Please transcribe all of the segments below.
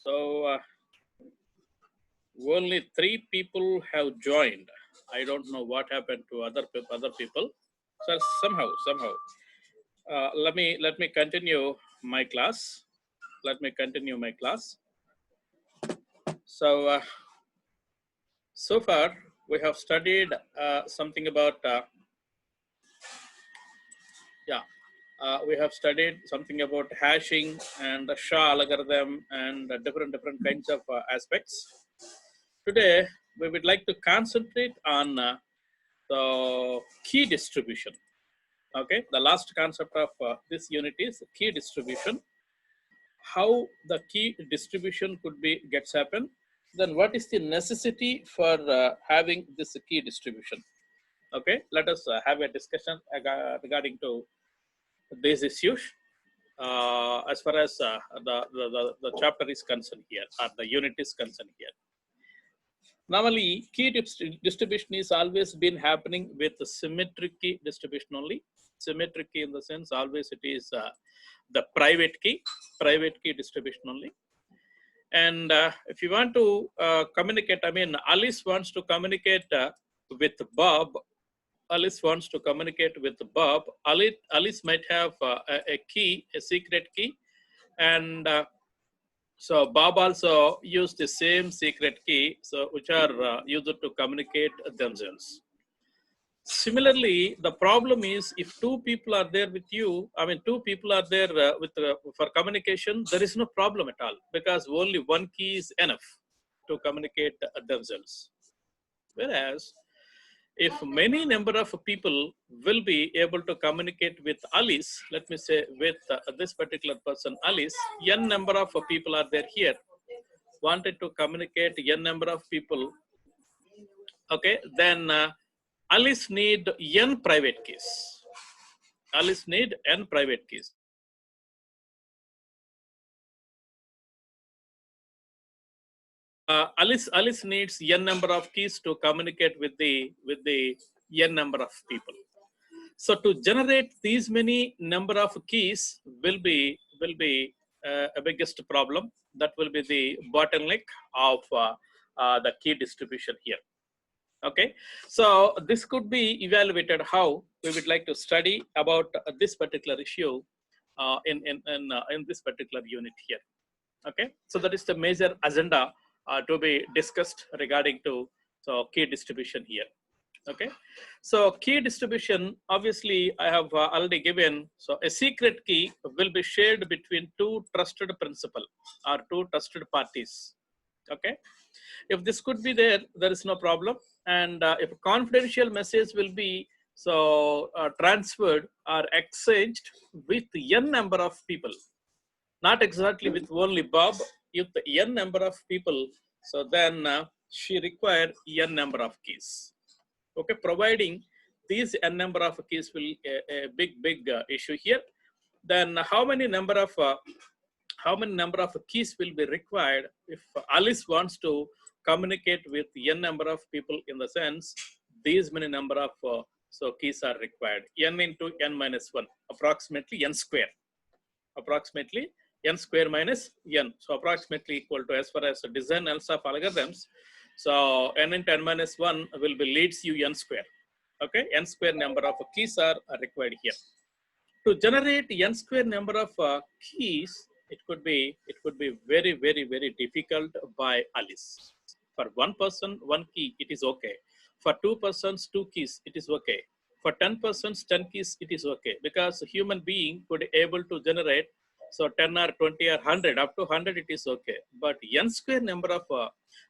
So only 3 people have joined. I don't know what happened to other people. So somehow, let me continue my class. Let me continue my class. So far we have studied something about yeah. We have studied something about hashing and the SHA algorithm and different kinds of aspects. Today, we would like to concentrate on the key distribution. Okay, the last concept of this unit is key distribution. How the key distribution could be gets happen. Then what is the necessity for having this key distribution? Okay, let us have a discussion regarding to these issues as far as the chapter is concerned here, or the unit is concerned here. Normally, key distribution is always been happening with the symmetric key distribution only. Symmetric key in the sense always it is the private key distribution only. And if you want to communicate, I mean, Alice wants to communicate with Bob. Alice wants to communicate with Bob. Alice might have a key, a secret key, and so Bob also used the same secret key, so which are used to communicate themselves. Similarly, the problem is if 2 people are there with you, I mean 2 people are there for communication, there is no problem at all because only one key is enough to communicate themselves. Whereas if many number of people will be able to communicate with Alice, let me say with this particular person Alice, n number of people are there here, wanted to communicate n number of people, okay, then Alice need n private keys. Alice need n private keys. Alice needs n number of keys to communicate with the n number of people. So to generate these many number of keys will be a biggest problem. That will be the bottleneck of the key distribution here. Okay, so this could be evaluated how we would like to study about this particular issue in this particular unit here. Okay, so that is the major agenda to be discussed regarding to key distribution here. Okay, so key distribution, obviously I have already given, so a secret key will be shared between 2 trusted principal or 2 trusted parties. Okay, if this could be there, there is no problem. And if a confidential message will be transferred or exchanged with n number of people, not exactly with only Bob, if the n number of people, so then she require n number of keys. Okay, providing these n number of keys will a big issue here. Then how many number of keys will be required if Alice wants to communicate with n number of people, in the sense these many number of keys are required, n into n minus 1, approximately n square, approximately n square minus n, so approximately equal to, as far as the design else of algorithms, so n into n minus 1 will be leads you n square. Okay, n square number of keys are required here. To generate n square number of keys, it could be very difficult by Alice. For one person, one key, it is okay. For 2 persons, 2 keys, it is okay. For 10 persons, 10 keys, it is okay, because a human being could able to generate so 10 or 20 or 100, up to 100 it is okay. But n square number of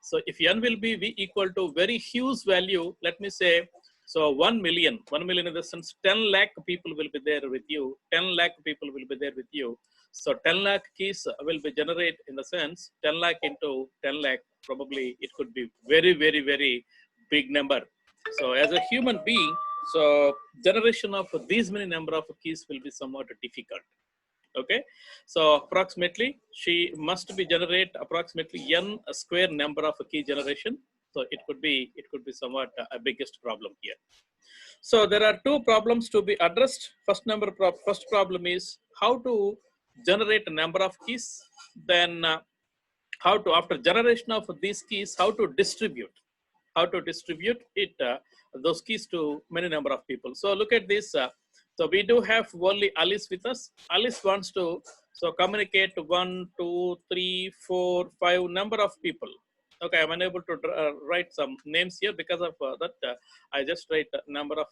so if n will be v equal to very huge value, let me say, so 1 million in the sense 10 lakh people will be there with you, 10 lakh people will be there with you. So 10 lakh keys will be generated, in the sense 10 lakh into 10 lakh, probably it could be very big number. So as a human being, so generation of these many number of keys will be somewhat difficult. Okay, so approximately she must be generate approximately n square number of key generation. So it could be somewhat a biggest problem here. So there are 2 problems to be addressed. First problem is how to generate a number of keys. Then how to, after generation of these keys, how to distribute it, those keys to many number of people. So look at this. So we do have only Alice with us. Alice wants to so communicate to 1, 2, 3, 4, 5 number of people. Okay, I'm unable to write some names here because of that. I just write a number of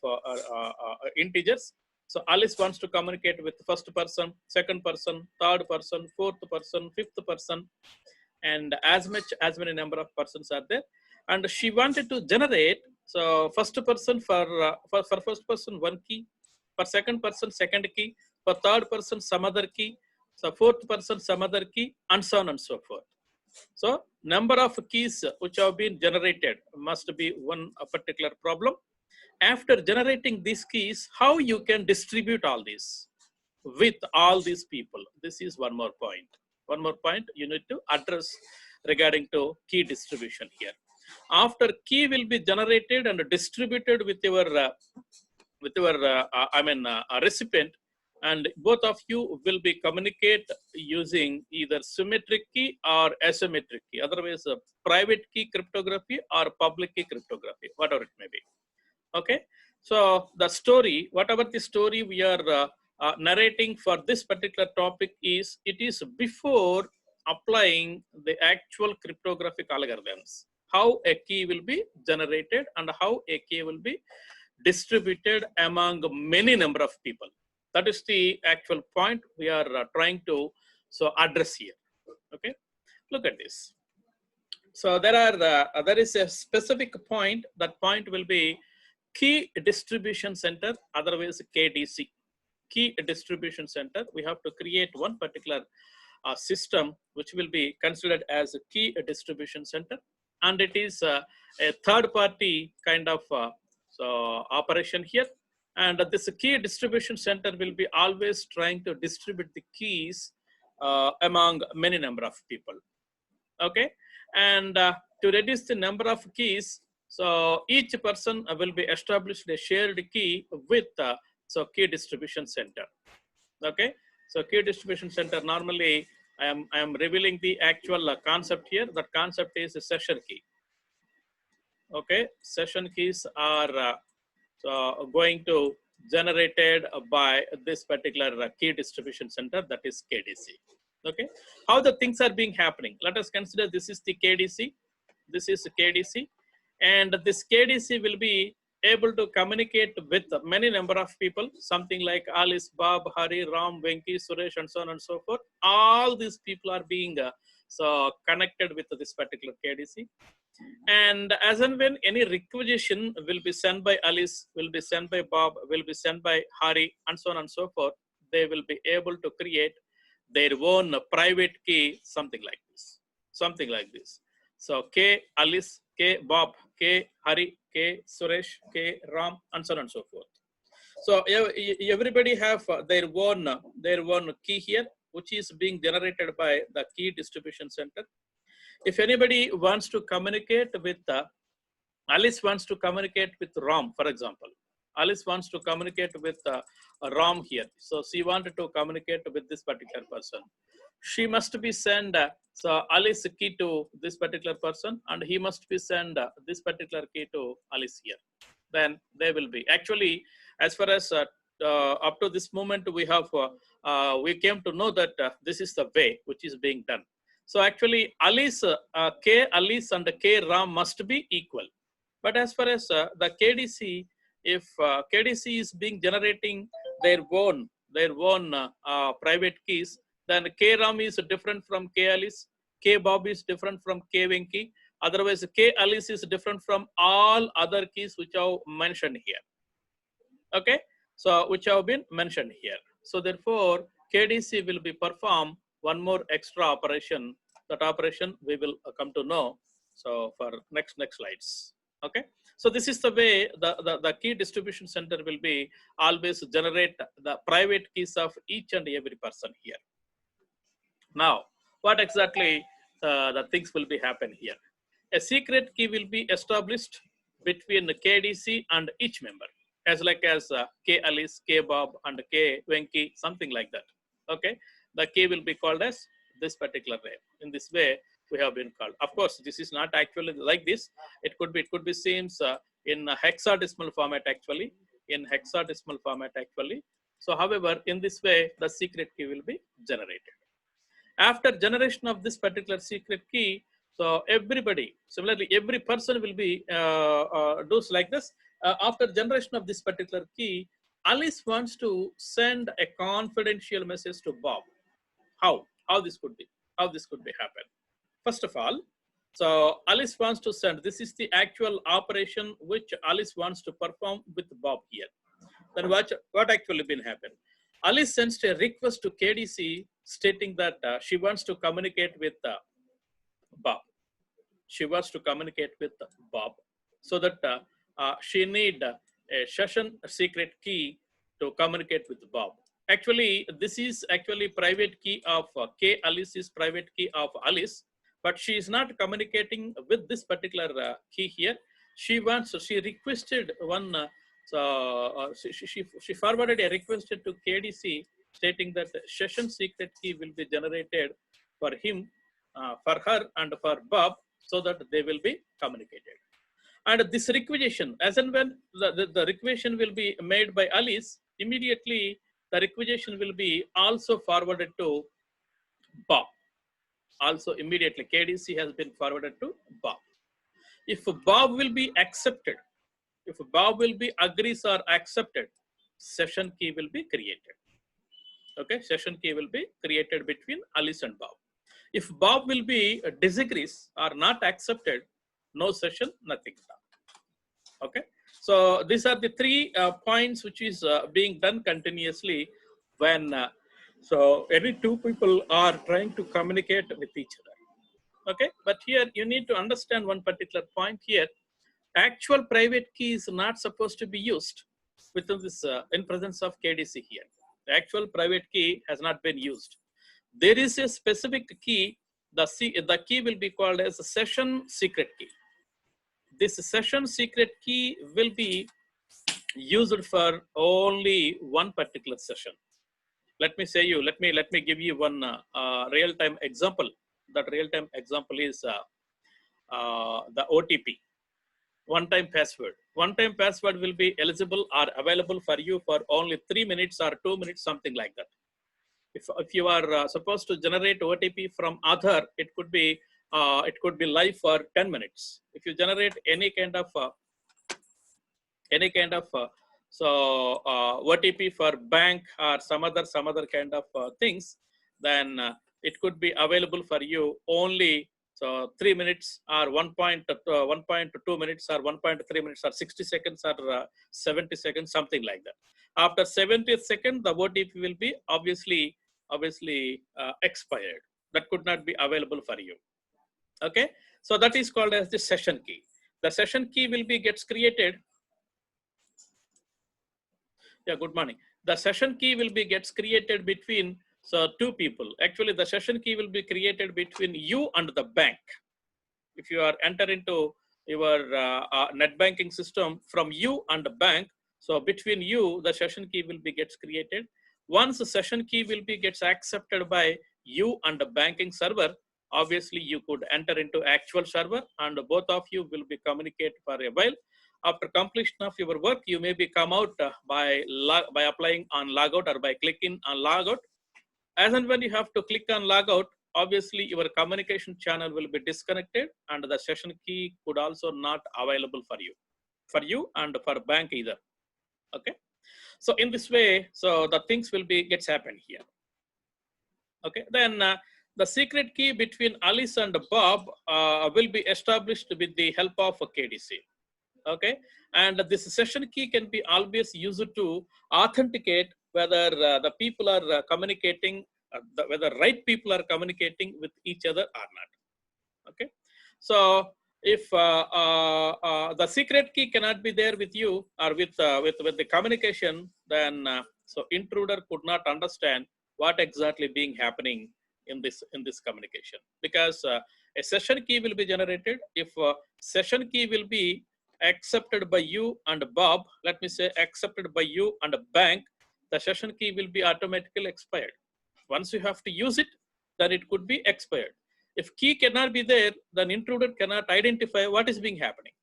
integers. So Alice wants to communicate with first person, second person, third person, fourth person, fifth person, and as many number of persons are there. And she wanted to generate so first person for first person one key, for second person second key, for third person some other key, so fourth person some other key, and so on and so forth. So number of keys which have been generated must be one particular problem. After generating these keys, how you can distribute all these with all these people? This is one more point. One more point you need to address regarding to key distribution here. After key will be generated and distributed with your recipient, and both of you will be communicate using either symmetric key or asymmetric key, otherwise private key cryptography or public key cryptography, whatever it may be. Okay, so the story, whatever the story we are narrating for this particular topic is, it is before applying the actual cryptographic algorithms, how a key will be generated and how a key will be distributed among many number of people. That is the actual point we are trying to so address here. Okay, look at this. So there is a specific point. That point will be key distribution center, otherwise KDC. Key distribution center. We have to create one particular system which will be considered as a key distribution center, and it is a third party kind of so operation here. And this key distribution center will be always trying to distribute the keys among many number of people. Okay, and to reduce the number of keys, so each person will be established a shared key with so key distribution center. Okay, so key distribution center, normally I am revealing the actual concept here. That concept is a session key. Okay, session keys are so going to generated by this particular key distribution center, that is KDC. Okay, how the things are being happening? Let us consider this is the KDC. This is KDC, and this KDC will be able to communicate with many number of people, something like Alice, Bob, Hari, Ram, Venki, Suresh, and so on and so forth. All these people are being so connected with this particular KDC. And as and when any requisition will be sent by Alice, will be sent by Bob, will be sent by Hari, and so on and so forth, they will be able to create their own private key, something like this. Something like this. So K Alice, K Bob, K Hari, K Suresh, K Ram, and so on and so forth. So everybody have their own key here, which is being generated by the key distribution center. If anybody wants to communicate with Alice wants to communicate with Ram, for example. Alice wants to communicate with Ram here. So she wanted to communicate with this particular person. She must be send so Alice key to this particular person, and he must be send this particular key to Alice here. Then they will be actually, as far as up to this moment we have we came to know that this is the way which is being done. So actually Alice, K Alice and K Ram must be equal. But as far as the KDC, if KDC is being generating their own private keys, then K Ram is different from K Alice, K Bob is different from K Venki. Otherwise, K Alice is different from all other keys which are mentioned here. Okay, so which have been mentioned here. So therefore, KDC will be perform one more extra operation. That operation we will come to know. So for next slides. Okay, so this is the way the key distribution center will be always generate the private keys of each and every person here. Now, what exactly the things will be happen here? A secret key will be established between the KDC and each member, as like as K Alice, K Bob, and K Venki, something like that. Okay, the key will be called as this particular way. In this way, we have been called. Of course, this is not actually like this. It could be seems in a hexadecimal format actually, in hexadecimal format actually. So, however, in this way, the secret key will be generated. After generation of this particular secret key, so everybody, similarly, every person will be does like this. After generation of this particular key, Alice wants to send a confidential message to Bob. How? How this could be? How this could be happen? First of all, so Alice wants to send. This is the actual operation which Alice wants to perform with Bob here. Then what actually been happened? Alice sends a request to KDC stating that she wants to communicate with Bob. She wants to communicate with Bob, so that she need a session secret key to communicate with Bob. Actually, this is actually private key of K. Alice is private key of Alice, but she is not communicating with this particular key here. She requested one, she forwarded a request to KDC stating that session secret key will be generated for him, for her and for Bob, so that they will be communicated. And this requisition, as and when the requisition will be made by Alice, immediately the requisition will be also forwarded to Bob. Also immediately KDC has been forwarded to Bob. If Bob will be accepted, if Bob will be agrees or accepted, session key will be created. Okay, session key will be created between Alice and Bob. If Bob will be disagrees or not accepted, no session, nothing done. Okay, so these are the three points which is being done continuously when so any two people are trying to communicate with each other. Okay, but here you need to understand one particular point here. Actual private key is not supposed to be used within this in presence of KDC here. The actual private key has not been used. There is a specific key. The key will be called as a session secret key. This session secret key will be used for only one particular session. Let me say you. Let me give you one real-time example. That real-time example is the OTP. One-time password. One-time password will be eligible or available for you for only 3 minutes or 2 minutes, something like that. If you are supposed to generate OTP from Aadhaar, it could be live for 10 minutes. If you generate any kind of OTP for bank or some other kind of things, then it could be available for you only 3 minutes or 1.2 minutes or 1.3 minutes or 60 seconds or 70 seconds, something like that. After 70th second, the OTP will be obviously expired. That could not be available for you. Okay, so that is called as the session key. The session key will be gets created. Yeah, good morning. The session key will be gets created between two people. Actually, the session key will be created between you and the bank. If you are enter into your net banking system from you and the bank, so between you, the session key will be gets created. Once the session key will be gets accepted by you and the banking server, obviously you could enter into actual server and both of you will be communicate for a while. After completion of your work, you may be come out by applying on logout or by clicking on logout. As and when you have to click on logout, obviously your communication channel will be disconnected and the session key could also not available for you and for bank either. Okay, so in this way, so the things will be gets happen here. Okay, then the secret key between Alice and Bob will be established with the help of a KDC. Okay, and this session key can be always used to authenticate whether the people are communicating, whether right people are communicating with each other or not. Okay, so if the secret key cannot be there with you or with the communication, then so intruder could not understand what exactly being happening in this communication, because a session key will be generated. If session key will be accepted by you and Bob, let me say accepted by you and a bank, the session key will be automatically expired. Once you have to use it, then it could be expired. If key cannot be there, then intruder cannot identify what is being happening.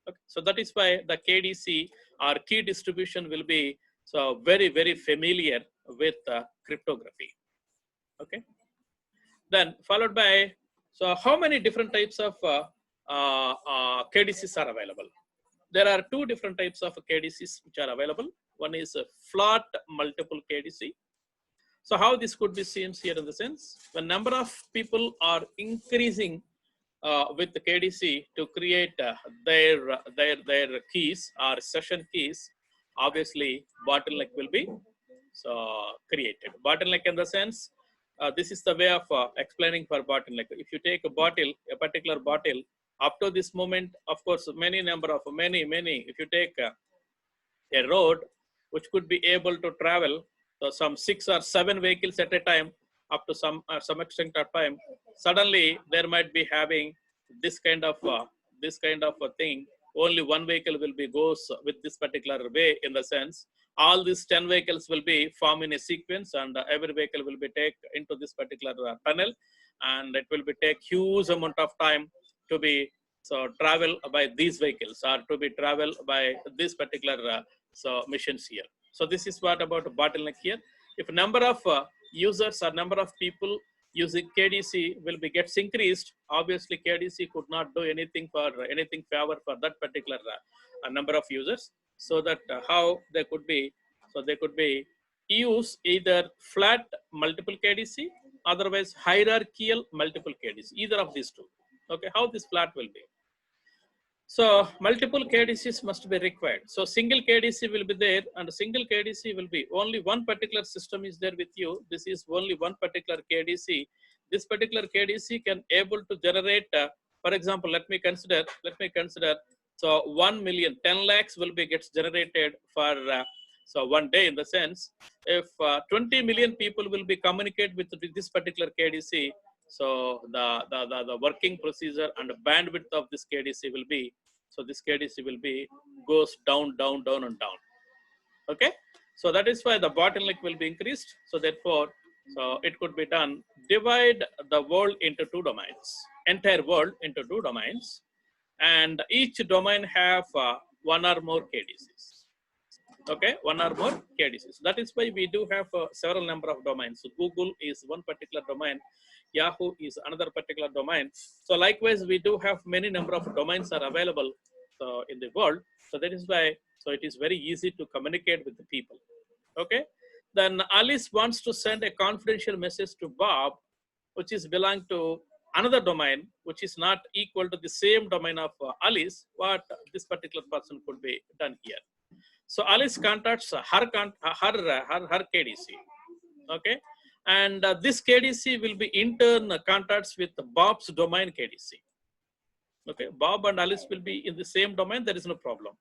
Okay. So that is why the KDC or key distribution will be so very, very familiar with cryptography. Okay. Then followed by, so how many different types of KDCs are available? There are two different types of KDCs which are available. One is a flat multiple KDC. So how this could be seen here in the sense, when number of people are increasing with the KDC to create their keys or session keys, obviously bottleneck will be created. Bottleneck in the sense, this is the way of explaining for bottleneck. If you take a bottle, a particular bottle, up to this moment, of course, many, if you take a road which could be able to travel so some 6 or 7 vehicles at a time up to some extent of time, suddenly there might be having this kind of a thing. Only one vehicle will be goes with this particular way, in the sense all these 10 vehicles will be form in a sequence, and every vehicle will be take into this particular tunnel, and it will be take huge amount of time to be travel by these vehicles, or to be travel by this particular machines here. So this is what about bottleneck here. If number of users or number of people using KDC will be gets increased, obviously KDC could not do anything favor for that particular number of users. So that how they could be, they could be use either flat multiple KDC, otherwise hierarchical multiple KDC, either of these two. Okay, how this flat will be. So multiple KDCs must be required. So single KDC will be there, and single KDC will be only one particular system is there with you. This is only one particular KDC. This particular KDC can able to generate, for example, let me consider. So 1 million, 10 lakhs will be gets generated for so one day, in the sense, if 20 million people will be communicate with this particular KDC, so the working procedure and the bandwidth of this KDC will be, so this KDC will be goes down and down. Okay, so that is why the bottleneck will be increased. So therefore, so it could be done, divide the world into two domains, entire world into two domains, and each domain have one or more KDCs. Okay, one or more KDCs. That is why we do have several number of domains. So Google is one particular domain, Yahoo is another particular domain. So likewise, we do have many number of domains are available in the world. So that is why, so it is very easy to communicate with the people. Okay, then Alice wants to send a confidential message to Bob, which is belong to another domain, which is not equal to the same domain of Alice. What this particular person could be done here. So Alice contacts her KDC, okay, and this KDC will be in turn contacts with Bob's domain KDC. Okay, Bob and Alice will be in the same domain. There is no problem.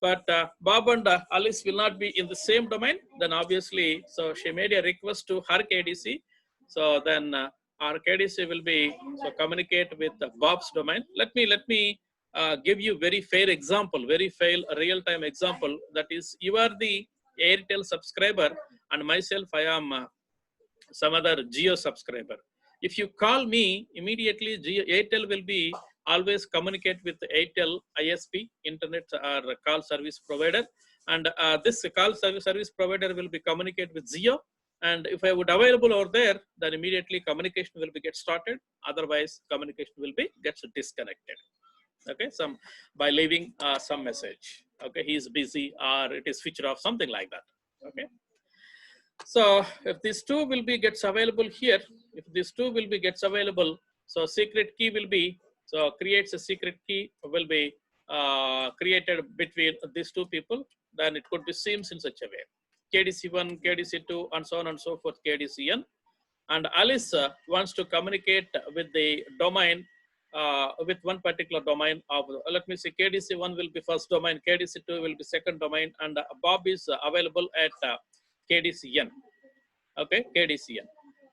But Bob and Alice will not be in the same domain. Then obviously, so she made a request to her KDC. So then our KDC will be communicate with Bob's domain. Let me give you very fair example, very fair real-time example. That is, you are the Airtel subscriber, and myself, I am some other Jio subscriber. If you call me immediately, Airtel will be always communicate with the Airtel ISP, internet or call service provider, and this call service provider will be communicate with Jio. And if I would available over there, then immediately communication will be get started. Otherwise, communication will be gets disconnected. Okay, by leaving some message. Okay, he is busy, or it is switched off, something like that. Okay, so if these two will be gets available here, so secret key will be, so creates a secret key will be created between these two people. Then it could be seems in such a way, KDC1, KDC2, and so on and so forth, KDCN. And Alice wants to communicate with the domain, with one particular domain of, let me say, KDC1 will be first domain, KDC2 will be second domain, and Bob is available at KDCN. Okay, KDCN.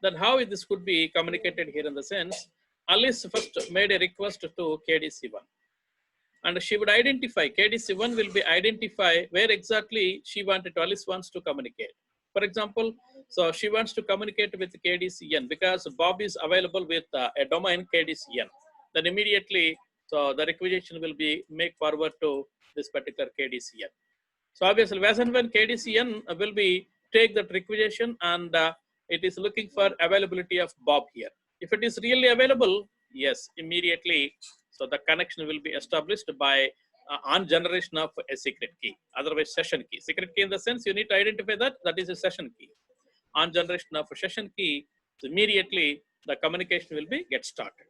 Then how this could be communicated here in the sense, Alice first made a request to KDC1. And she would identify, KDC1 will be identify where exactly she wanted, Alice wants to communicate. For example, so she wants to communicate with KDCN because Bob is available with a domain KDCN. Then immediately, so the requisition will be make forward to this particular KDCN. So obviously, as and when KDCN will be take that requisition and it is looking for availability of Bob here. If it is really available, yes, immediately, so the connection will be established by on generation of a secret key, otherwise session key. Secret key in the sense you need to identify that is a session key. On generation of a session key, so immediately the communication will be get started.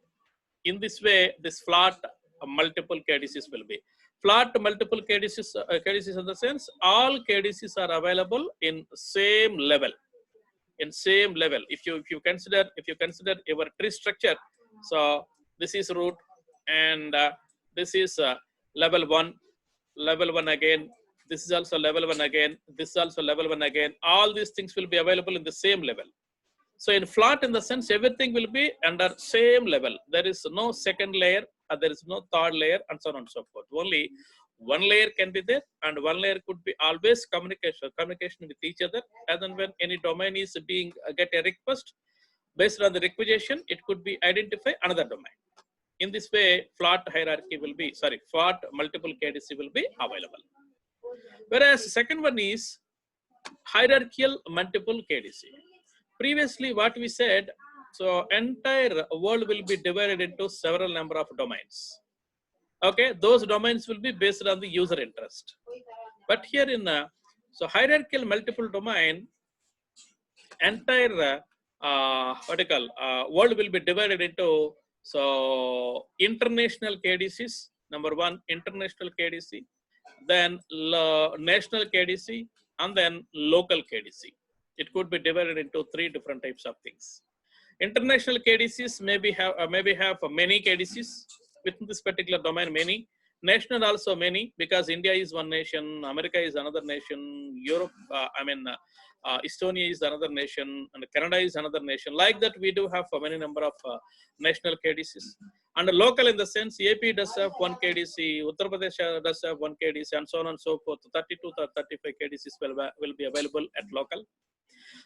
In this way, this flat multiple KDCs will be. Flat multiple KDCs, KDCs in the sense, all KDCs are available in same level. In same level. If you consider your tree structure, so this is root and this is level one again. This is also level one again. This is also level one again. All these things will be available in the same level. So in flat, in the sense, everything will be under same level. There is no second layer, there is no third layer, and so on and so forth. Only one layer can be there, and one layer could be always communication with each other. And then when any domain is being get a request, based on the requisition, it could be identify another domain. In this way, flat hierarchy will be, flat multiple KDC will be available. Whereas second one is hierarchical multiple KDC. Previously, what we said, so entire world will be divided into several number of domains. Okay, those domains will be based on the user interest. But here in so hierarchical multiple domain, entire world will be divided into so international KDCs. Number one, international KDC, then national KDC, and then local KDC. It could be divided into three different types of things. International KDCs maybe have many KDCs within this particular domain. Many national also many, because India is one nation, America is another nation, Europe, Estonia is another nation, and Canada is another nation. Like that, we do have a many number of national KDCs. And local in the sense, AP does have one KDC, Uttar Pradesh does have one KDC, and so on and so forth. 32 to 35 KDCs will be available at local.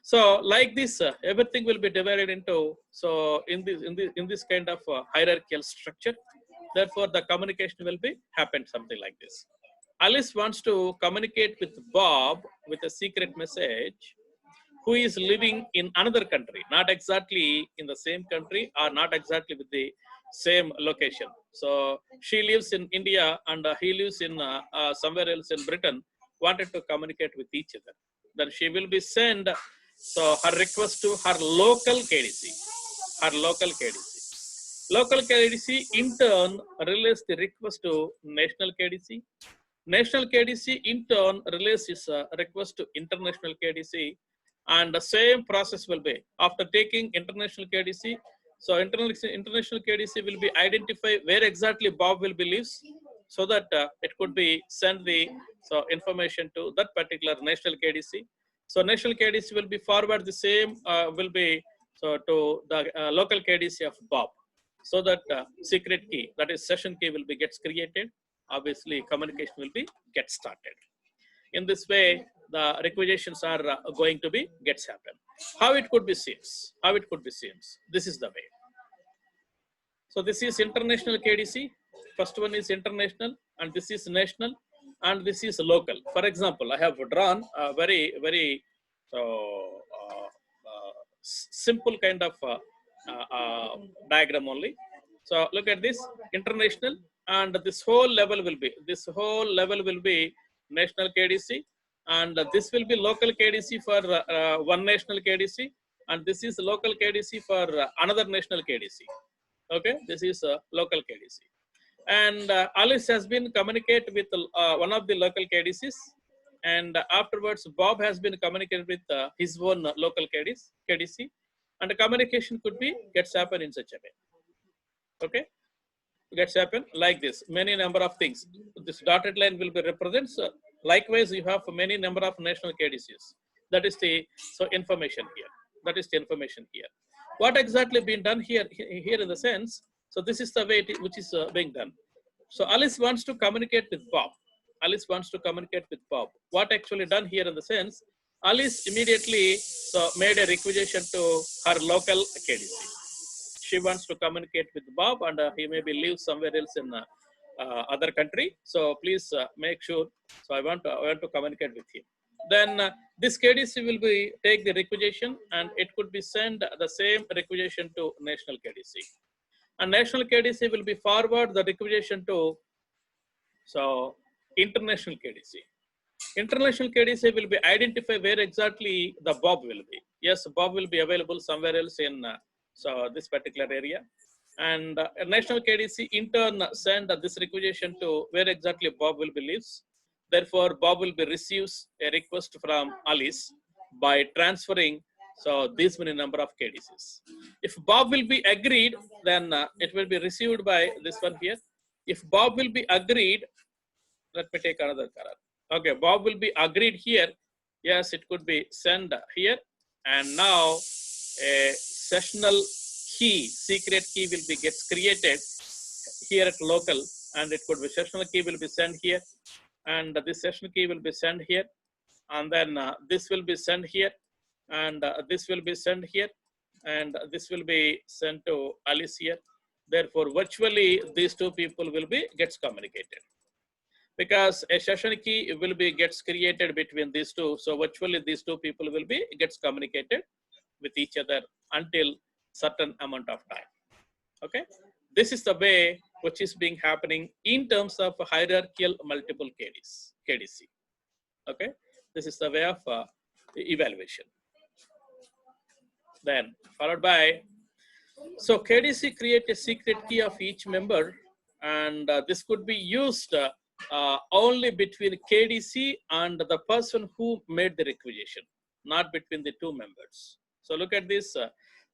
So like this, everything will be divided into, so in this kind of hierarchical structure. Therefore, the communication will be happen something like this. Alice wants to communicate with Bob with a secret message, who is living in another country, not exactly in the same country or not exactly with the same location. So she lives in India and he lives in somewhere else in Britain, wanted to communicate with each other. Then she will be send so her request to her local KDC, Local KDC in turn relays the request to national KDC. National KDC in turn relays his request to international KDC, and the same process will be after taking international KDC. So international KDC will be identify where exactly Bob will be lives, so that it could be send the information to that particular national KDC. So national KDC will be forward the same will be to the local KDC of Bob, so that secret key, that is session key, will be gets created. Obviously, communication will be get started. In this way, the requisitions are going to be gets happen. How it could be seen? This is the way. So this is international KDC. First one is international, and this is national, and this is local. For example, I have drawn a very simple kind of diagram only. So look at this, international, and this whole level will be national KDC, and this will be local KDC for one national KDC, and this is local KDC for another national KDC. Okay, this is local KDC. And Alice has been communicate with one of the local KDCs, and afterwards Bob has been communicated with his own local KDC, and the communication could be gets happen in such a way. Okay, gets happen like this. Many number of things. This dotted line will be represents. Likewise, you have many number of national KDCs. That is the information here. What exactly been done here in the sense? So this is the way which is being done. So Alice wants to communicate with Bob. What actually done here in the sense? Alice immediately made a requisition to her local KDC. She wants to communicate with Bob, and he maybe lives somewhere else in other country. So please make sure. So I want to communicate with him. Then this KDC will be take the requisition, and it could be sent the same requisition to national KDC, and national KDC will be forward the requisition to international KDC. International KDC will be identify where exactly the Bob will be. Yes, Bob will be available somewhere else in this particular area, and national KDC in turn send this requisition to where exactly Bob will be lives. Therefore, Bob will be receives a request from Alice by transferring this many number of KDCs. If Bob will be agreed, then it will be received by this one here. If Bob will be agreed, let me take another color. Okay, Bob will be agreed here. Yes, it could be sent here. And now a sessional key, secret key will be gets created here at local, and it could be sessional key will be sent here, and this session key will be sent here, and then this will be sent here, and this will be sent here, and this will be sent to Alice here. Therefore, virtually these two people will be gets communicated, because a session key will be gets created between these two. So virtually these two people will be gets communicated with each other until certain amount of time. Okay, this is the way which is being happening in terms of hierarchical multiple KDC. Okay, this is the way of evaluation. Then followed by, so KDC create a secret key of each member, and this could be used only between KDC and the person who made the requisition, not between the two members. So look at this.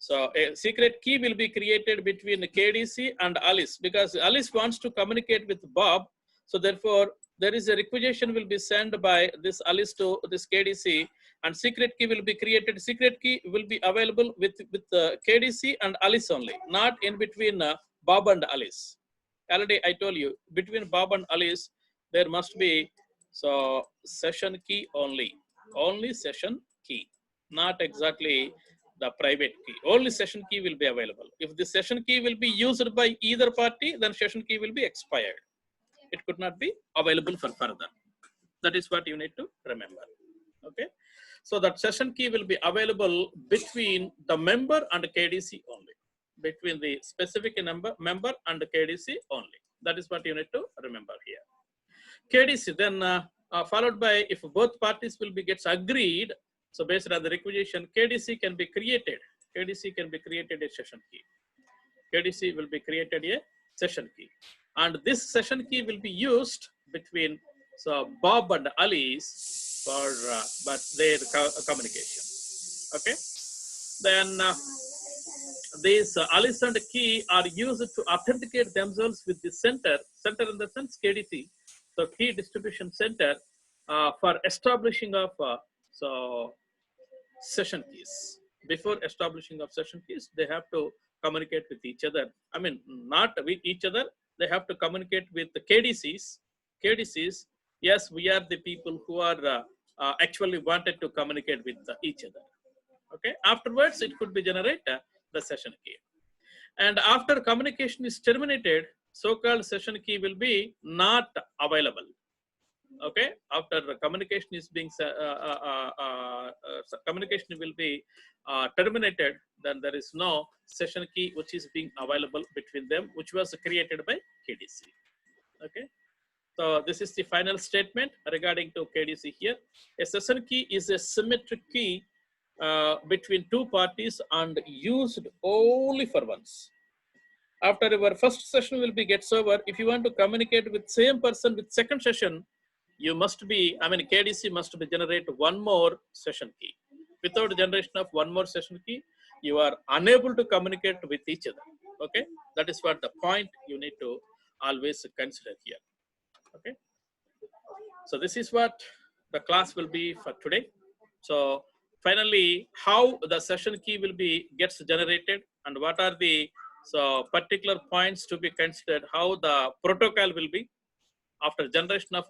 So a secret key will be created between KDC and Alice, because Alice wants to communicate with Bob. So therefore, there is a requisition will be sent by this Alice to this KDC, and secret key will be created. Secret key will be available with KDC and Alice only, not in between Bob and Alice. Already I told you, between Bob and Alice, there must be session key only session key, not exactly the private key. Only session key will be available. If the session key will be used by either party, then session key will be expired. It could not be available for further. That is what you need to remember. Okay, so that session key will be available between the member and KDC only, between the specific member and KDC only. That is what you need to remember here. KDC then followed by, if both parties will be gets agreed, so based on the requisition, KDC can be created. KDC can be created a session key. KDC will be created a session key, and this session key will be used between Bob and Alice for but their communication. Okay, then these Alice and key are used to authenticate themselves with the center in the sense KDC, so key distribution center, for establishing of session keys. Before establishing of session keys, they have to communicate with each other. I mean, not with each other. They have to communicate with the KDCs. KDCs, yes, we are the people who are actually wanted to communicate with each other. Okay. Afterwards, it could be generate the session key. And after communication is terminated, so-called session key will be not available. Okay, after the communication is being communication will be terminated, then there is no session key which is being available between them, which was created by KDC. Okay, so this is the final statement regarding to KDC here. A session key is a symmetric key between two parties and used only for once. After your first session will be gets over, if you want to communicate with same person with second session, you must be, I mean, KDC must be generate one more session key. Without generation of one more session key, you are unable to communicate with each other. Okay, that is what the point you need to always consider here. Okay, so this is what the class will be for today. So finally, how the session key will be gets generated, and what are the particular points to be considered, how the protocol will be after generation of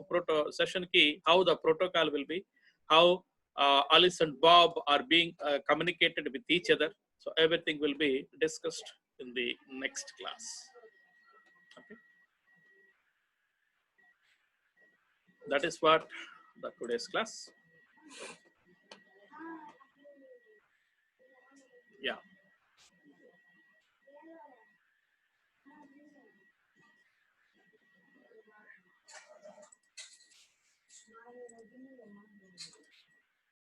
session key, how the protocol will be, how Alice and Bob are being communicated with each other. So everything will be discussed in the next class. Okay. That is what the today's class. Yeah.